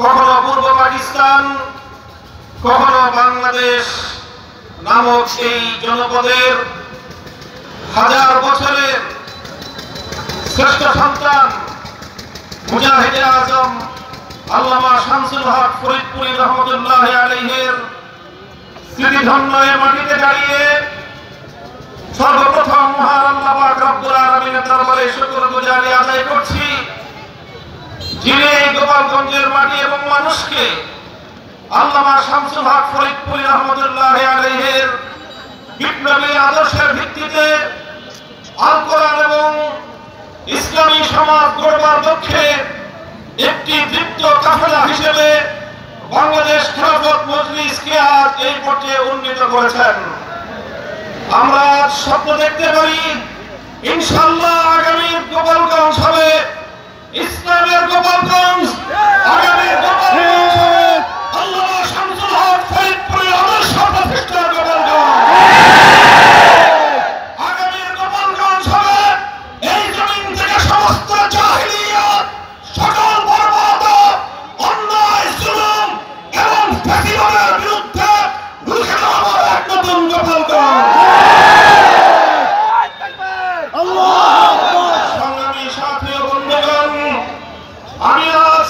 কখনো পূর্ব পাকিস্তান, কখনো বাংলাদেশ নামক এই জনপদের হাজার বছরের শ্রেষ্ঠ সন্তান মুজাহিদে আজম আল্লামা শামসুল হক ফরিদপুরি রহমতুল্লাহ আলাইহির স্মৃতিধন্য এ মাটিতে দাঁড়িয়ে সর্বপ্রথম মহান আল্লাহ পাক রব্বুল আলামিনের দরবারে শুকরগুজারি আদায় করছি, যিনি এই গোপালগঞ্জের মাটি এবং মানুষকে আল্লামা শামসুল হক ফরিদপুরি রহমতুল্লাহ আলাইহির বিপ্লবী আদর্শের ভিত্তিতে আল কোরআন এবং ইসলামী সমাজ গড়বার লক্ষ্যে একটি দীপ্ত কাফেলা হিসেবে বাংলাদেশ খেলাফত মজলিসকে আজ এই পর্যায়ে উন্নীত করেছেন। আমরা স্বপ্ন দেখতে পারি ইনশাআল্লাহ আগামী গোপালগঞ্জ হবে ইসলামের গোপালগঞ্জ, আগামী গোপালগঞ্জ হবে আল্লামা শামসুল হক ফরিদপুরি আদর্শ প্রতিষ্ঠিত গোপালগঞ্জ। আগামী গোপালগঞ্জ হবে এই জমিন থেকে সমস্ত জাহিলিয়াত, সকল বর্বরতা, অন্যায়, জুলুম এবং ফ্যাসিবাদের বিরুদ্ধে রুখে দাঁড়ানোর এক নতুন গোপালগঞ্জ। সংগ্রামী সাথী ও বন্ধুগণ, আমি আজ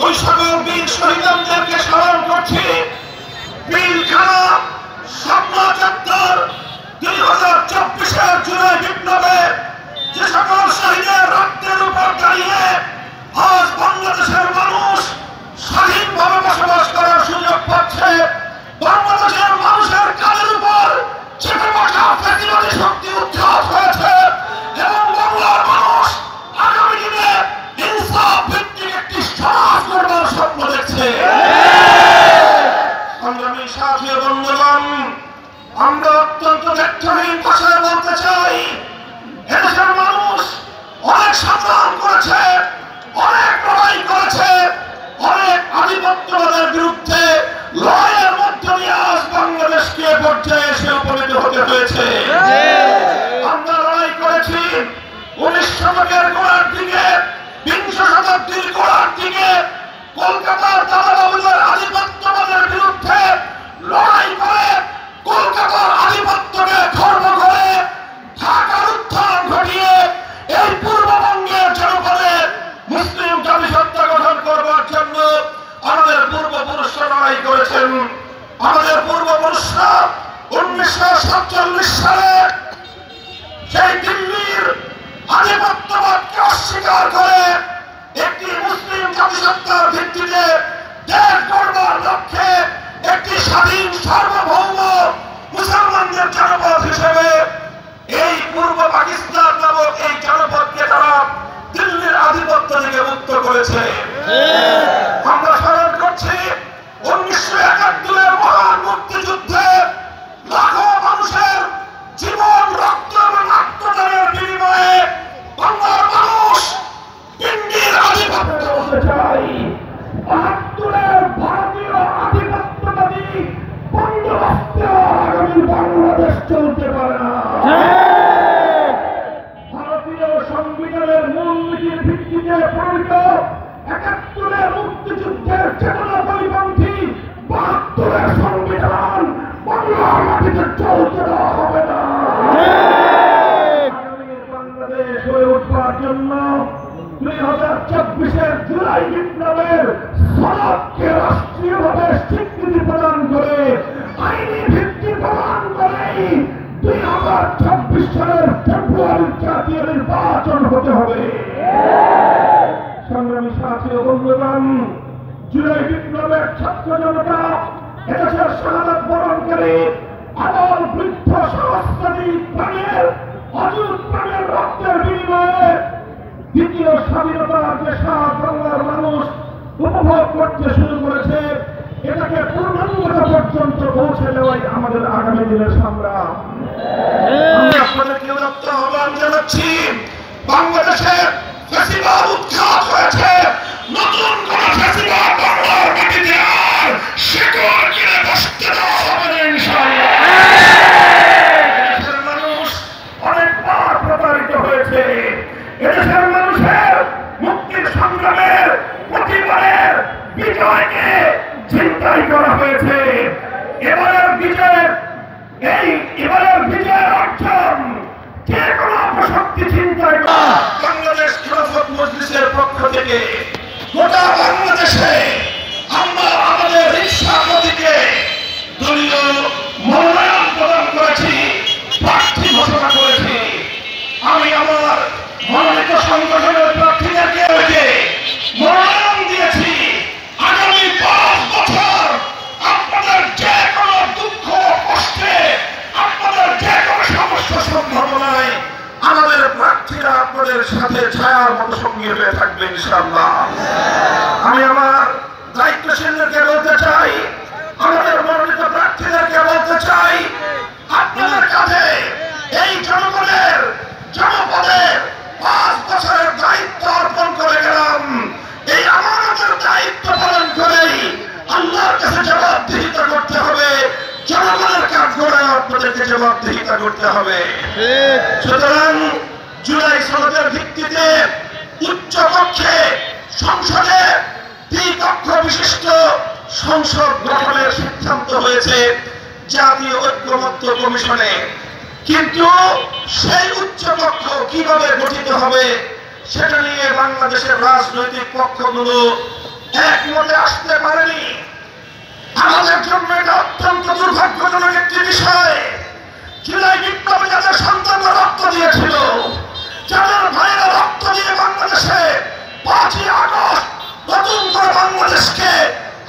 ওই সকল বীর শহীদদেরকে স্মরণ করছি। পিলখানা, শাপলা চত্বর 2024-এর জুলাই বিপ্লবে যে সকল শহীদের রক্তের উপর দাঁড়িয়ে আজ বাংলাদেশের মানুষ স্বাধীনভাবে বসবাস করার সুযোগ পাচ্ছে, বাংলাদেশের মানুষের কাজের উপর চেপে বসা ফ্যাসিবাদী শক্তি উৎখাত হয়েছে এবং বাংলার মানুষ আগামী দিনে ইনসাফ ভিত্তিক একটি সমাজ গড়বার স্বপ্ন দেখছে। সংগ্রামী সাথী ও বন্ধুগণ, আমরা অত্যন্ত ব্যাখ্যাহীন ভাষায় বলতে চাই, এদেশের মানুষ অনেক সংগ্রাম করেছে, অনেক লড়াই করেছে, অনেক আধিপত্যবাদের বিরুদ্ধে লড়াইয়ের মধ্য দিয়ে আজ বাংলাদেশকে এ পর্যায়ে এসে উপনীত হতে হয়েছে। আমরা লড়াই করেছি 19 শতকের গোড়ার দিকে, 20 শতাব্দীর গোড়ার দিকে কলকাতার দাদাবাবুদের আধিপত্যবাদের বিরুদ্ধে লড়াই করে কলকাতার আধিপত্যকে খর্ব করে ঢাকার উত্থান ঘটিয়ে এই পূর্ববঙ্গের জনপদে মুসলিম জাতিসত্তা গঠন করবার জন্য আমাদের পূর্বপুরুষরা লড়াই করেছেন। আমাদের পূর্বপুরুষরা 1947 সালে সেই দিল্লির আধিপত্যবাদকে অস্বীকার করে একটি মুসলিম জাতিসত্তার ভিত্তিতে দেশ গড়বার লক্ষ্যে একটি স্বাধীন সার্বভৌম মুসলমানদের জনপদ হিসেবে এই পূর্ব পাকিস্তান নামক এই জনপদকে তারা দিল্লির আধিপত্য থেকে মুক্ত করেছে। আমরা স্মরণ করছি 1971-এর মহান মুক্তিযুদ্ধে লাখো মানুষের জীবন, রক্ত এবং আত্মদানের বিনিময়ে বাংলার মানুষ পিন্ডির আধিপত্য হতে চায়। 72-এর ভারতীয় আধিপত্যবাদী বন্দোবস্তে আগামী বাংলাদেশ চলতে পারে না। ভারতীয় সংবিধানের মূলনীতির ভিত্তিতে প্রণীত 71-এর মুক্তিযুদ্ধের চেতনা পরিপন্থী 72-এর সংবিধান বাংলার মাটিতে চলতে দেওয়া হবে না। আগামী বাংলাদেশ হয়ে উঠবার জন্য 2024-এর জুলাই বিপ্লবের সনদকে রাষ্ট্রীয়ভাবে স্বীকৃতি প্রদান করে আইনি ভিত্তি প্রদান করেই 2026 সালের ফেব্রুয়ারির জাতীয় নির্বাচন হতে হবে। সংগ্রামী সাথী ও বন্ধুগণ, জুলাই বিপ্লবের ছাত্র জনতা এদেশের শাহাদাত বরণকারী আবাল বৃদ্ধ সহস্রাধিক প্রাণের অযুত প্রাণের রক্তের বিনিময়ে দ্বিতীয় স্বাধীনতার যে স্বাদ বাংলার মানুষ উপভোগ করতে শুরু করেছে, এটাকে পূর্ণাঙ্গতা পর্যন্ত পৌঁছে দেওয়াই আমাদের আগামী দিনের সংগ্রাম। আমি আপনাদেরকে উদাত্ত আহ্বান জানাচ্ছি, বাংলাদেশে ফ্যাসিবাদ উৎখাত হয়েছে, নতুন কোন ফ্যাসিবাদ বাংলার মাটিতে আর শিকড় কিনে বসতে দেওয়া হবে না ইনশাআল্লাহ। এদেশের মানুষ অনেকবার প্রতারিত হয়েছে, এদেশের মানুষের মুক্তির সংগ্রামের প্রতিবারের বিজয় বিজয়কে চিন্তাই করা হয়েছে। এবারের বিজয়ের অর্জন যে কোনো অপশক্তি চিন্তায় করা। বাংলাদেশ খেলাফত মজলিসের পক্ষ থেকে গোটা বাংলাদেশে আমরা আমাদের রিকশাপতিকে দলীয় মনোনয়ন প্রদান করেছি, প্রার্থী ঘোষণা করেছি। আমি আমার মনোনীত সংগঠনের প্রার্থীদেরকে মনোনয়ন দিয়েছি। আগামী 5 বছর আপনাদের যে কোনো দুঃখ কষ্টে, আপনাদের যে কোনো সমস্যা সম্ভাবনায় আমাদের প্রার্থীরা আপনাদের সাথে ছায়ার মতো সঙ্গী হয়ে থাকবে ইনশাআল্লাহ। আমি আমার দায়িত্বশীলদেরকে বলতে চাই, আমাদের মনোনীত প্রার্থীদেরকে বলতে চাই, আপনাদের কাছে এই জনগণের জনপদের 5 বছরের দায়িত্ব অর্পণ করে গেলাম। এই আমানতের দায়িত্ব পালন করেই আল্লাহর কাছে জবাবদিহিতা করতে হবে, জনগণের কাঠগড়ায় আপনাদেরকে জবাবদিহিতা করতে হবে। সুতরাং জুলাই সনদের ভিত্তিতে উচ্চকক্ষে সংসদে দ্বিকক্ষ বিশিষ্ট সংসদ গঠনের সিদ্ধান্ত হয়েছে জাতীয় ঐক্যমত্য কমিশনে। কিন্তু সেই উচ্চকক্ষ কিভাবে গঠিত হবে সেটা নিয়ে বাংলাদেশের রাজনৈতিক পক্ষগুলো একমতে আসতে পারেনি। আমাদের জন্য এটা অত্যন্ত দুর্ভাগ্যজনক একটি বিষয়। জুলাই বিপ্লবে যাদের সন্তানরা রক্ত দিয়েছিল, যাদের ভাইরা রক্ত দিয়ে বাংলাদেশে 5ই আগস্ট নতুন করে বাংলাদেশকে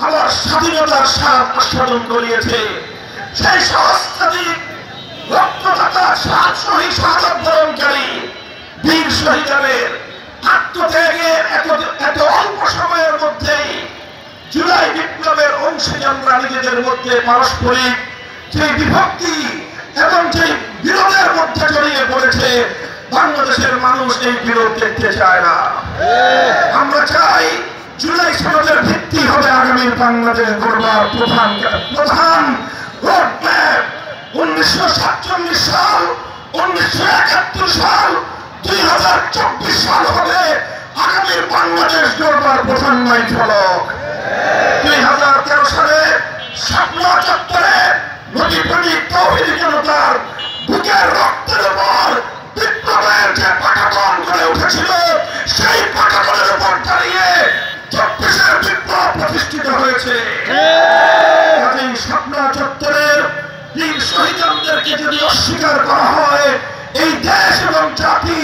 আবার স্বাধীনতার স্বাদ আস্বাদন করিয়েছে, সেই সহস্রাধিক রক্তদাতা শহীদ শাহাদাত বরণকারী বীর শহীদের আত্মত্যাগের এত অল্প সময়ের মধ্যেই জুলাই বিপ্লবের অংশীজনরা নিজেদের মধ্যে পারস্পরিক যে বিভক্তি এবং যে বিরোধের মধ্যে জড়িয়ে পড়েছে, বাংলাদেশের মানুষ এই বিরোধ দেখতে চায় না। আমরা চাই জুলাই সনদের ভিত্তি হবে আগামী বাংলাদেশ গড়বার প্রধান রোডম্যাপ। 1947 সাল, 1971 সাল, 2024 সাল হবে আগামীর বাংলাদেশ গড়বার প্রধান মাইলফলক। 2013 সালে শাপলা চত্বরে নদীপ্রেমিক তৌহিদি জনতার বুকের রক্তের উপর বিপ্লবের যে পাটাতন গড়ে উঠেছিল, সেই পাটাতনের উপর দাঁড়িয়ে 24-এর বিপ্লব প্রতিষ্ঠিত হয়েছে। কাজেই শাপলা চত্বরের বীর শহীদদেরকে যদি অস্বীকার করা হয়, এই দেশ এবং জাতি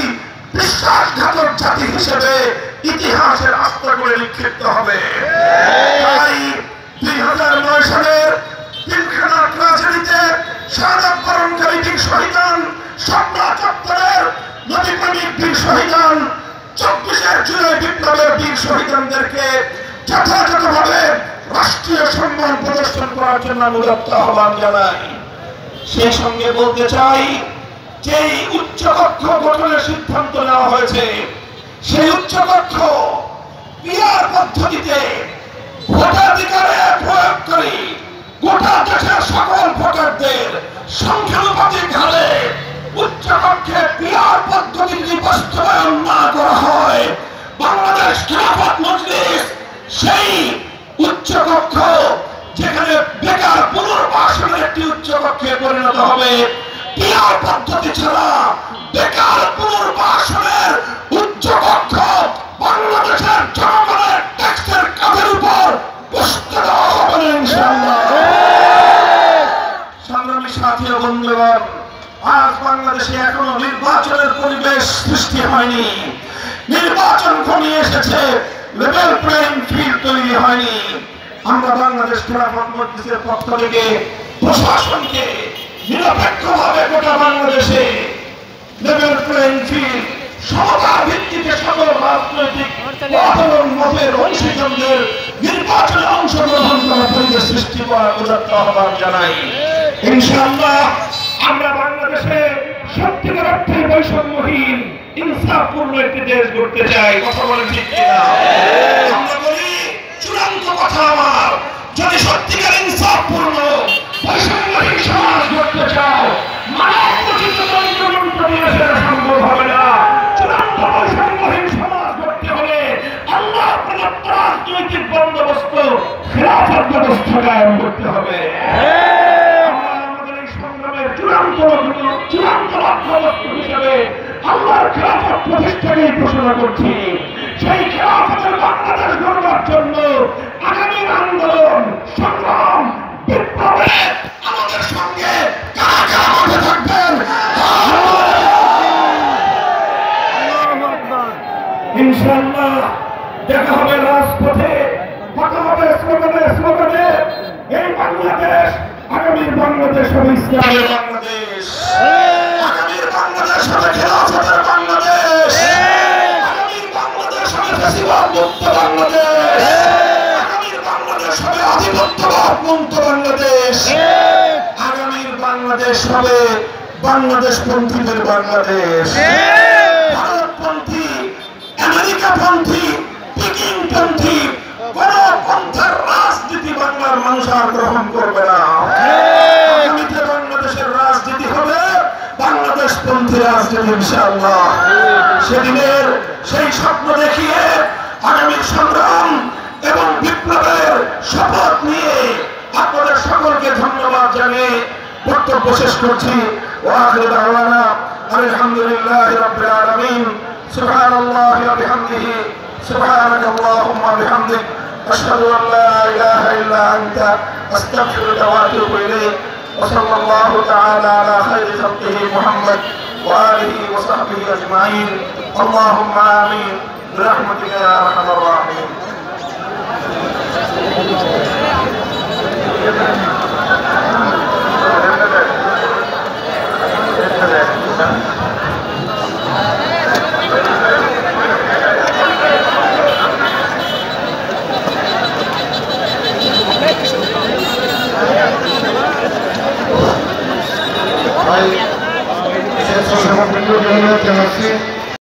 বিশ্বাসঘাতক জাতি হিসেবে ইতিহাসের আস্থা করে নিক্ষিপ্ত হবে। তাই 2009 সালের পিলখানা ট্রাজেডিতে শাহাদাত বরণকারী বীর শহীদান, শাপলা চত্বরের নদীপ্রেমিক বীর শহীদান, 24-এর জুলাই বিপ্লবের বীর শহীদানদেরকে যথাযথভাবে রাষ্ট্রীয় সম্মান প্রদর্শন করার জন্য আমি উদাত্ত আহ্বান জানাই। সেই সঙ্গে বলতে চাই, যেই উচ্চকক্ষ গঠনের সিদ্ধান্ত নেওয়া হয়েছে, সেই উচ্চকক্ষ পিআর পদ্ধতিতে ভোটাধিকারে প্রয়োগ করে গোটা দেশের সকল ভোটারদের সংখ্যানুপাতিক হারে উচ্চকক্ষে পিআর পদ্ধতি যদি বাস্তবায়ন না করা হয়, বাংলাদেশ খেলাফত মজলিস সেই উচ্চকক্ষ যেখানে বেকার পুনর্বাসনের একটি উচ্চকক্ষে পরিণত হবে। পিআর পদ্ধতি ছাড়া বেকার পুনর্বাসনের উচ্চকক্ষ বাংলাদেশের জনগণের ট্যাক্সের কাঁধের উপর বসতে দেওয়া হবে না ইনশাআল্লাহ। সংগ্রামী সাথী ও বন্ধুগণ, আজ বাংলাদেশে এখনো নির্বাচনের পরিবেশ সৃষ্টি হয়নি। নির্বাচন ঘনিয়ে এসেছে, লেভেল প্লেইং ফিল্ড তৈরি হয়নি। আমরা বাংলাদেশ খেলাফত মজলিসের পক্ষ থেকে প্রশাসনকে নিরপেক্ষভাবে গোটা বাংলাদেশে লেভেল প্লেইং ফিল্ড সমতার ভিত্তিতে সকল রাজনৈতিক মতের অংশীজনদের নির্বাচনে অংশগ্রহণ করার পরিবেশ সৃষ্টি করার উদাত্ত আহ্বান জানাই। ইনশাআল্লাহ আমরা বাংলাদেশে সত্যিকার অর্থে বৈষম্যহীন ইনসাফপূর্ণ একটি দেশ গড়তে চাই। কথা বলেন ঠিক কিনা? আমরা বলি চূড়ান্ত কথা আমার, যদি সত্যিকার ইনসাফপূর্ণ বৈষম্যহীন সমাজ গড়তে চাও, মানবরচিত তন্ত্রমন্ত্র দিয়ে সেটা সম্ভব হবে না। চূড়ান্ত বৈষম্যহীন সমাজ গড়তে হলে আল্লাহ প্রদত্ত রাজনৈতিক বন্দোবস্ত প্রতিষ্ঠা কায়েম করতে হবে। আমরা আমাদের এই সংগ্রামের চূড়ান্ত লক্ষ্যবস্তু হিসেবে আল্লাহর খেলাফত প্রতিষ্ঠাকে ঘোষণা করছি। সেই খেলাফতের বাংলাদেশ গড়বার জন্য আগামী আন্দোলন সংগ্রাম বিপ্লবে আমাদের সঙ্গে কারা কারা মাঠে থাকবেন ইনশাআল্লাহ দেখা হবে রাজপথে, কথা হবে স্লোগানে। এই বাংলাদেশ আগামীর বাংলাদেশ হবে ইসলামের বাংলাদেশ, আগামীর বাংলাদেশ হবে খেলাফতের বাংলাদেশ, আগামীর বাংলাদেশ হবে ফ্যাসিবাদ মুক্ত বাংলাদেশ, আগামীর বাংলাদেশ হবে আধিপত্যবাদ মুক্ত বাংলাদেশ, আগামীর বাংলাদেশ হবে বাংলাদেশপন্থীদের বাংলাদেশ। ভারতপন্থী, আমেরিকাপন্থী, পিকিংপন্থী কোন পন্থার রাজনীতি বাংলার মানুষ আর গ্রহণ করবে না। আগামীতে বাংলাদেশের রাজনীতি হবে বাংলাদেশপন্থী রাজনীতি ইনশাআল্লাহ। সেদিনের সেই স্বপ্ন দেখিয়ে আগামীর সংগ্রাম এবং বিপ্লবের শপথ নিয়ে আপনাদের সকলকে ধন্যবাদ জানিয়ে বক্তব্য শেষ করছি। ওয়াখিরু দাওয়ানা আলহামদুলিল্লাহি রাব্বিল আলামিন। সুবহানাল্লাহি ওয়া বিহামদিহি সুবহানাকা আল্লাহুম্মা ওয়া বিহামদিক আশহাদু আন লা ইলাহা ইল্লা আনতা আস্তাগফিরুকা ওয়া আতুবু ইলাইক। ওয়া সাল্লাল্লাহু তাআলা আলা খায়রি খালকিহি মুহাম্মদ ওয়া আলিহি ওয়া সাহবিহি আজমাইন। আল্লাহুম্মা আমিন বিরহমাতিকা ইয়া আরহামার রাহিমিন। Gracias.